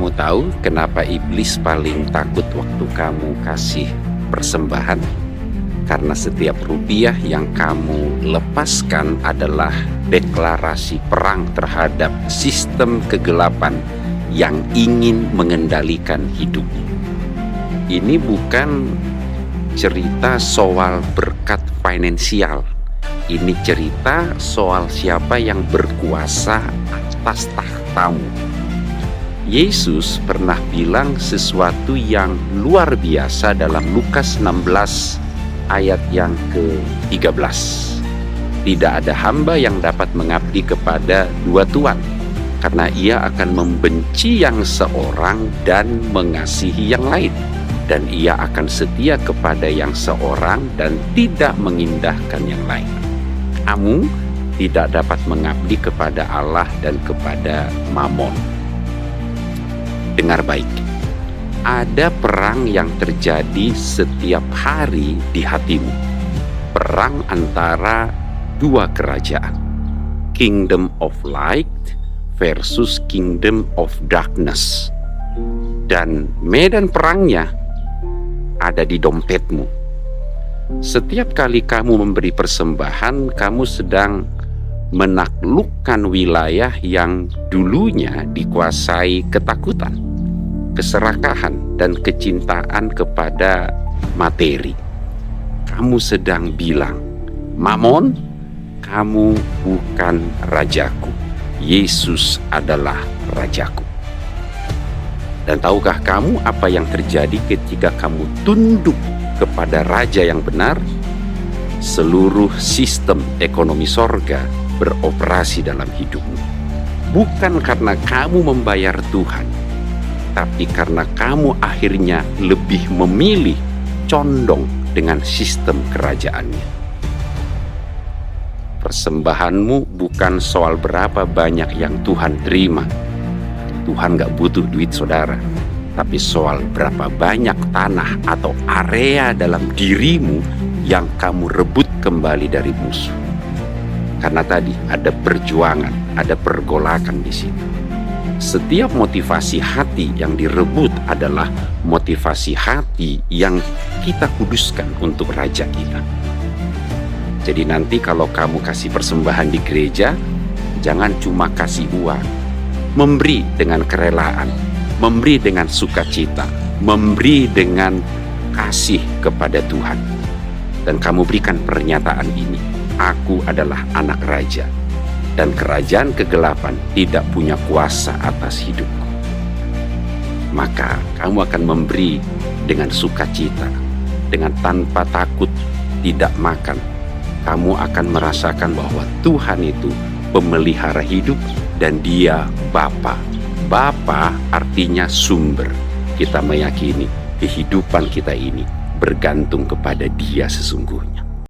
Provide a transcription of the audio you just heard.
Kamu tahu kenapa iblis paling takut waktu kamu kasih persembahan? Karena setiap rupiah yang kamu lepaskan adalah deklarasi perang terhadap sistem kegelapan yang ingin mengendalikan hidupmu. Ini bukan cerita soal berkat finansial. Ini cerita soal siapa yang berkuasa atas tahtamu. Yesus pernah bilang sesuatu yang luar biasa dalam Lukas 16 ayat yang ke-13. Tidak ada hamba yang dapat mengabdi kepada dua tuan, karena ia akan membenci yang seorang dan mengasihi yang lain, dan ia akan setia kepada yang seorang dan tidak mengindahkan yang lain. Kamu tidak dapat mengabdi kepada Allah dan kepada Mamon. Dengar baik, ada perang yang terjadi setiap hari di hatimu. Perang antara dua kerajaan, Kingdom of Light versus Kingdom of Darkness. Dan medan perangnya ada di dompetmu. Setiap kali kamu memberi persembahan, kamu sedang menaklukkan wilayah yang dulunya dikuasai ketakutan, keserakahan, dan kecintaan kepada materi. Kamu sedang bilang, Mamon, kamu bukan rajaku. Yesus adalah rajaku. Dan tahukah kamu apa yang terjadi ketika kamu tunduk kepada raja yang benar? Seluruh sistem ekonomi sorga beroperasi dalam hidupmu. Bukan karena kamu membayar Tuhan, tapi karena kamu akhirnya lebih memilih condong dengan sistem kerajaannya. Persembahanmu bukan soal berapa banyak yang Tuhan terima. Tuhan gak butuh duit saudara, tapi soal berapa banyak tanah atau area dalam dirimu yang kamu rebut kembali dari musuh. Karena tadi ada perjuangan, ada pergolakan di situ. Setiap motivasi hati yang direbut adalah motivasi hati yang kita kuduskan untuk raja kita. Jadi nanti kalau kamu kasih persembahan di gereja, jangan cuma kasih uang. Memberi dengan kerelaan, memberi dengan sukacita, memberi dengan kasih kepada Tuhan. Dan kamu berikan pernyataan ini, aku adalah anak raja, dan kerajaan kegelapan tidak punya kuasa atas hidupku. Maka kamu akan memberi dengan sukacita, dengan tanpa takut, tidak makan. Kamu akan merasakan bahwa Tuhan itu pemelihara hidup dan Dia Bapa. Bapa artinya sumber. Kita meyakini kehidupan kita ini bergantung kepada Dia sesungguhnya.